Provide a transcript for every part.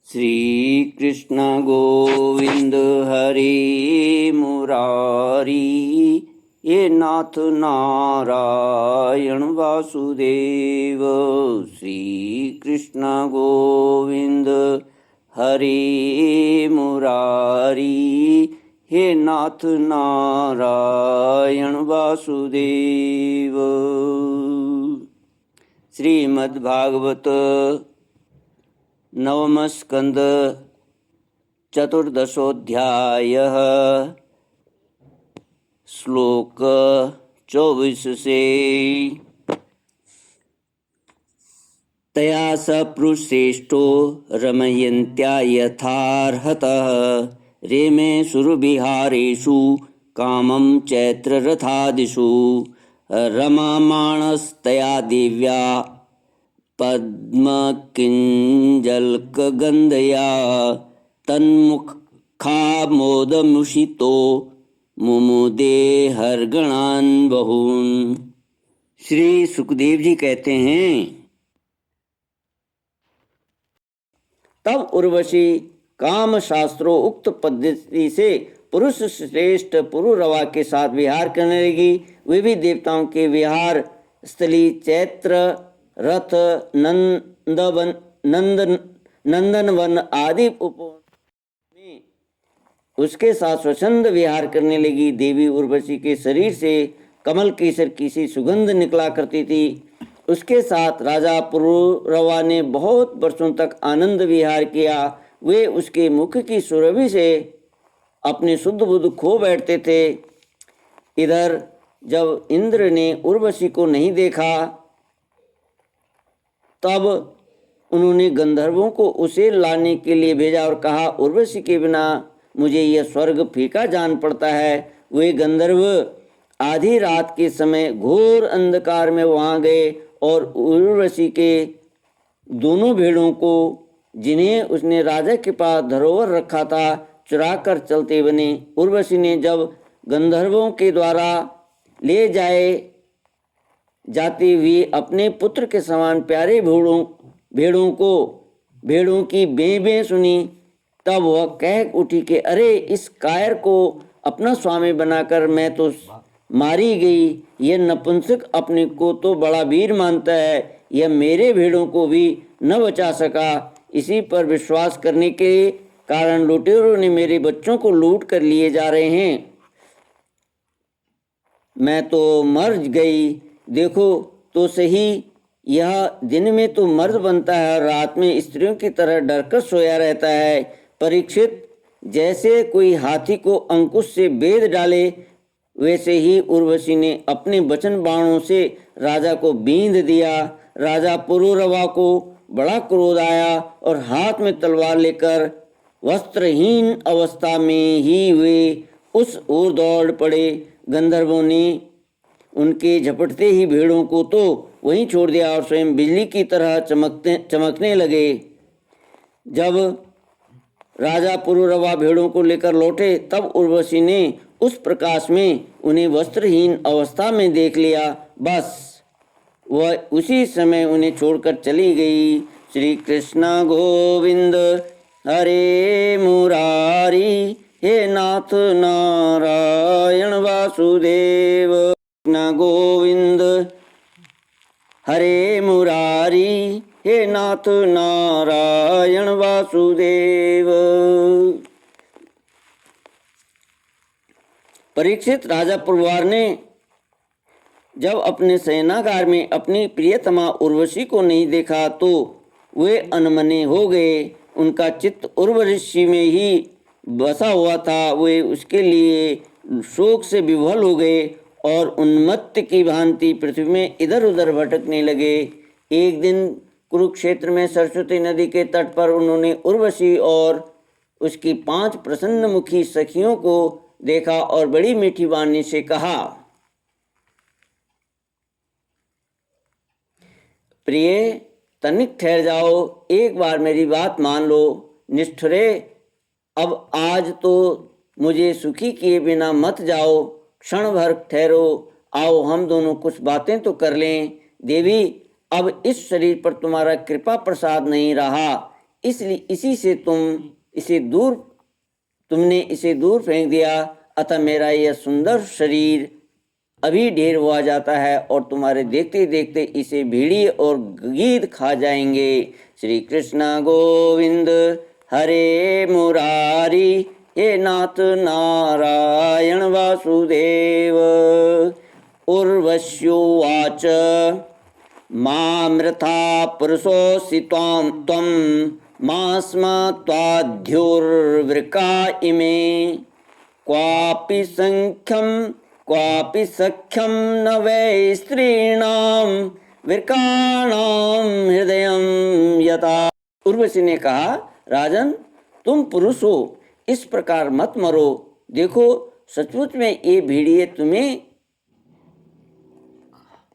श्री कृष्ण गोविंद हरि मुरारी, ये नाथ नारायण वासुदेव। श्री कृष्ण गोविंद हरि मुरारी, हे नाथ नारायण वासुदेव। श्रीमद्भागवत नवम स्कंद चतुर्दशोऽध्यायः श्लोक 24 से। तया स पुरुषेष्ठो रमयन्त्या यथार्हतः, रेमे सुरविहारेषु कामं चैत्ररथादिषु। रमामाणस्तया देव्या पद्मकिञ्जल्कगन्धया, तन्मुखामोदमुषितो मुमुदे हरगणान् बहून्। श्री सुखदेव जी कहते हैं, तब उर्वशी काम शास्त्रों उक्त पद्धति से पुरुष श्रेष्ठ पुरुरवा के साथ विहार करने लगी। वे भी देवताओं के विहार स्थली चैत्र रथ नंदनवन आदि में उसके साथ स्वच्छंद विहार करने लगी। देवी उर्वशी के शरीर से कमल केसर की सी सुगंध निकला करती थी। उसके साथ राजा पुरुरवा ने बहुत वर्षों तक आनंद विहार किया। वे उसके मुख की सुरभि से अपने शुद्ध बुद्ध खो बैठते थे। इधर जब इंद्र ने उर्वशी को नहीं देखा, तब उन्होंने गंधर्वों को उसे लाने के लिए भेजा और कहा, उर्वशी के बिना मुझे यह स्वर्ग फीका जान पड़ता है। वे गंधर्व आधी रात के समय घोर अंधकार में वहां गए और उर्वशी के दोनों भेड़ों को, जिन्हें उसने राजा के पास धरोहर रखा था, चुरा कर चलते बने। उर्वशी ने जब गंधर्वों के द्वारा ले जाते हुए अपने पुत्र के समान प्यारे भेड़ों की बें सुनी, तब वह कह उठी कि अरे, इस कायर को अपना स्वामी बनाकर मैं तो मारी गई। यह नपुंसक अपने को तो बड़ा वीर मानता है, यह मेरे भेड़ों को भी न बचा सका। इसी पर विश्वास करने के कारण लुटेरों ने मेरे बच्चों को लूट कर लिए जा रहे हैं। मैं तो मर गई। देखो तो सही, यह दिन में तो मर्द बनता है और रात में स्त्रियों की तरह डरकर सोया रहता है। परीक्षित, जैसे कोई हाथी को अंकुश से बेध डाले, वैसे ही उर्वशी ने अपने वचन बाणों से राजा को बींध दिया। राजा पुरुरवा को बड़ा क्रोध आया और हाथ में तलवार लेकर वस्त्रहीन अवस्था में ही वे उस ओर दौड़ पड़े। गंधर्वों ने उनके झपटते ही भेड़ों को तो वहीं छोड़ दिया और स्वयं बिजली की तरह चमकने लगे। जब राजा पुरुरवा भेड़ों को लेकर लौटे, तब उर्वशी ने उस प्रकाश में उन्हें वस्त्रहीन अवस्था में देख लिया। बस वह उसी समय उन्हें छोड़कर चली गई। श्री कृष्ण गोविंद हरे मुरारी, हे नाथ नारायण वासुदेव। कृष्ण गोविंद हरे मुरारी, हे नाथ नारायण वासुदेव। परीक्षित, राजा पुरवार ने जब अपने सेनागार में अपनी प्रियतमा उर्वशी को नहीं देखा तो वे अनमने हो गए। उनका चित्त उर्वशी में ही बसा हुआ था। वे उसके लिए शोक से विह्वल हो गए और उन्मत्त की भांति पृथ्वी में इधर उधर भटकने लगे। एक दिन कुरुक्षेत्र में सरस्वती नदी के तट पर उन्होंने उर्वशी और उसकी 5 प्रसन्नमुखी सखियों को देखा और बड़ी मीठी वाणी से कहा, प्रिय, तनिक ठहर जाओ, एक बार मेरी बात मान लो। निष्ठुरे, अब आज तो मुझे सुखी किए बिना मत जाओ, क्षण भर ठहरो, आओ हम दोनों कुछ बातें तो कर लें। देवी, अब इस शरीर पर तुम्हारा कृपा प्रसाद नहीं रहा, इसलिए इसी से तुमने इसे दूर फेंक दिया, अतः मेरा यह सुंदर शरीर अभी ढेर हुआ जाता है और तुम्हारे देखते देखते इसे भेड़िए और गीद खा जाएंगे। श्री कृष्ण गोविंद हरे मुरारी, हे नाथ नारायण वासुदेव। उर्वश्योवाच मामृथा पुरुषोऽसि त्वं मास्म त्वाद्युर्वृका इमे, क्वापि सख्यम न वै स्त्रीणां वृकाणां हृदयं यथा। उर्वशी ने कहा, राजन तुम पुरुष हो, इस प्रकार मत मरो। देखो सचमुच में ये भेड़िए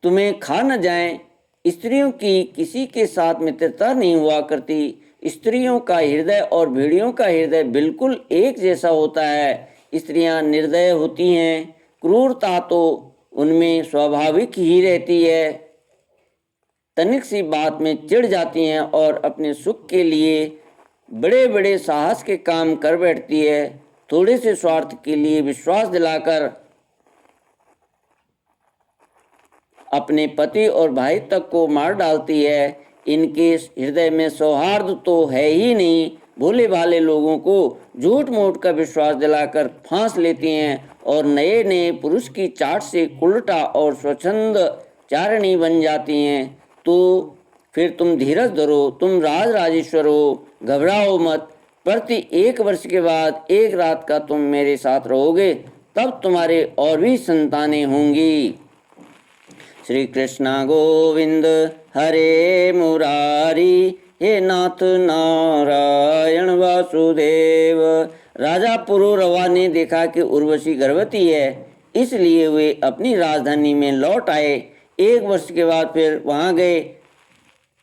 तुम्हें खा न जाएं। स्त्रियों की किसी के साथ मित्रता नहीं हुआ करती। स्त्रियों का हृदय और भेड़ियों का हृदय बिल्कुल एक जैसा होता है। स्त्रियां निर्दय होती हैं, क्रूरता तो उनमें स्वाभाविक ही रहती है। तनिक सी बात में चिढ़ जाती हैं और अपने सुख के लिए बड़े बड़े साहस के काम कर बैठती है। थोड़े से स्वार्थ के लिए विश्वास दिलाकर अपने पति और भाई तक को मार डालती है। इनके हृदय में सौहार्द तो है ही नहीं। भोले भाले लोगों को झूठ मूठ का विश्वास दिलाकर फांस लेती हैं और नए नए पुरुष की चाट से उल्टा और स्वच्छंद चारणी बन जाती हैं। तो फिर तुम धीरज धरो, तुम राज राजेश्वर हो, घबराओ मत। प्रति 1 वर्ष के बाद 1 रात का तुम मेरे साथ रहोगे, तब तुम्हारे और भी संतानें होंगी। श्री कृष्ण गोविंद हरे मुरारी, हे नाथ नारायण वासुदेव। राजा पुरूरवा ने देखा कि उर्वशी गर्भवती है, इसलिए वे अपनी राजधानी में लौट आए। 1 वर्ष के बाद फिर वहां गए।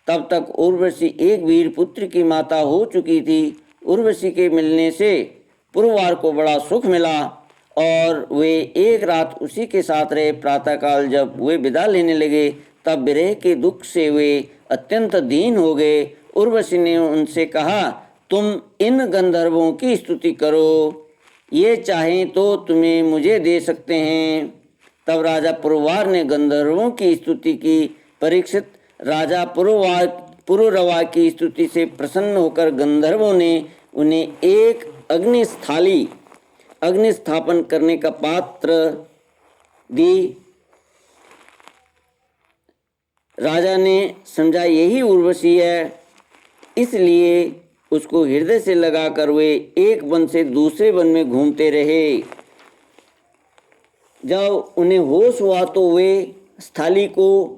तब तक उर्वशी एक वीर पुत्र की माता हो चुकी थी। उर्वशी के मिलने से पुरवार को बड़ा सुख मिला और वे 1 रात उसी के साथ रहे। प्रातःकाल जब वे विदा लेने लगे, तब विरह के दुख से वे अत्यंत दीन हो गए। उर्वशी ने उनसे कहा, तुम इन गंधर्वों की स्तुति करो, ये चाहें तो तुम्हें मुझे दे सकते हैं। तब राजा पुरवार ने गंधर्वों की स्तुति की। परीक्षित, राजा पुरूरवा की स्तुति से प्रसन्न होकर गंधर्वों ने उन्हें एक अग्नि स्थापन करने का पात्र दी। राजा ने समझा यही उर्वशी है, इसलिए उसको हृदय से लगाकर वे एक वन से दूसरे वन में घूमते रहे। जब उन्हें होश हुआ तो वे स्थाली को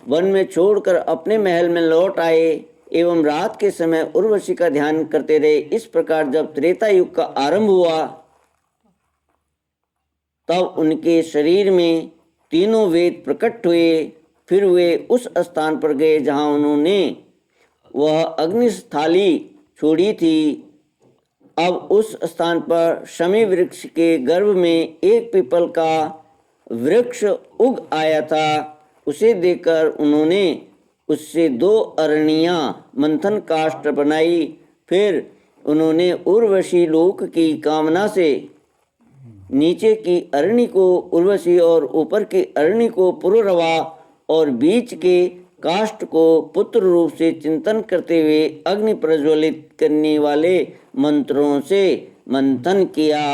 वन में छोड़कर अपने महल में लौट आए एवं रात के समय उर्वशी का ध्यान करते रहे। इस प्रकार जब त्रेता युग का आरंभ हुआ, तब उनके शरीर में तीनों वेद प्रकट हुए। फिर वे उस स्थान पर गए जहां उन्होंने वह अग्निस्थाली छोड़ी थी। अब उस स्थान पर शमी वृक्ष के गर्भ में एक पीपल का वृक्ष उग आया था। उसे देखकर उन्होंने उससे 2 अरणियां मंथन काष्ठ बनाई। फिर उन्होंने उर्वशी लोक की कामना से नीचे की अरणी को उर्वशी और ऊपर की अरणी को पुरूरवा और बीच के काष्ठ को पुत्र रूप से चिंतन करते हुए अग्नि प्रज्वलित करने वाले मंत्रों से मंथन किया।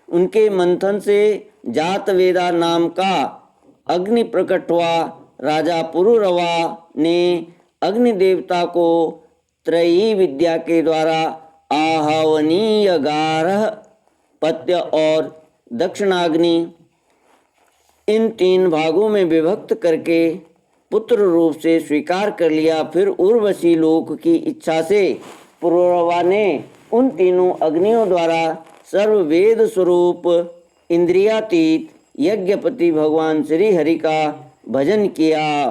उनके मंथन से जात वेदा नाम का अग्नि प्रकट हुआ। राजा पुरूरवा ने अग्नि देवता को त्रयी विद्या के द्वारा आहवनीय गारह, पत्य और दक्षिणाग्नि इन 3 भागों में विभक्त करके पुत्र रूप से स्वीकार कर लिया। फिर उर्वशी लोक की इच्छा से पुरूरवा ने उन तीनों अग्नियों द्वारा सर्ववेद स्वरूप इंद्रियातीत यज्ञपति भगवान श्री हरि का भजन किया।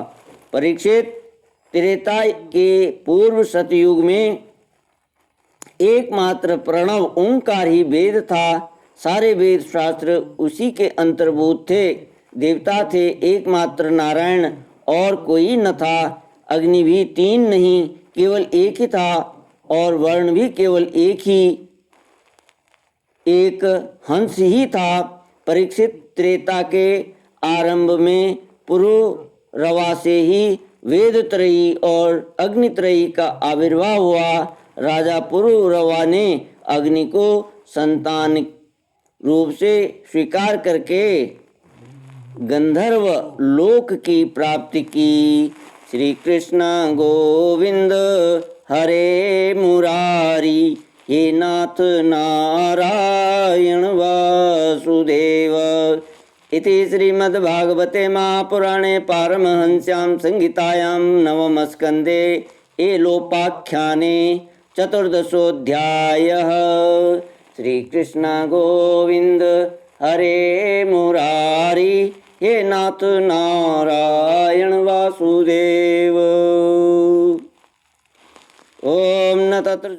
परीक्षित, त्रेता के पूर्व सतयुग में एकमात्र प्रणव ओंकार ही वेद था। सारे वेद शास्त्र उसी के अंतर्भूत थे। देवता थे एकमात्र नारायण और कोई न था। अग्नि भी तीन नहीं केवल एक ही था और वर्ण भी केवल एक हंस ही था। परीक्षित, त्रेता के आरंभ में पुरुरवा से ही वेदत्रयी और अग्नित्रयी का आविर्भाव हुआ। राजा पुरुरवा ने अग्नि को संतान रूप से स्वीकार करके गंधर्व लोक की प्राप्ति की। श्री कृष्ण गोविंद हरे मुरारी, हे नाथ नारायण वासुदेव। इति श्रीमद्भागवते महापुराणे पारमहंस्यां संहितायां नवमस्कन्धे एलोपाख्याने चतुर्दशोऽध्यायः। श्रीकृष्ण गोविंद हरे मुरारी, हे नाथ नारायण वासुदेव। ओम न तत्र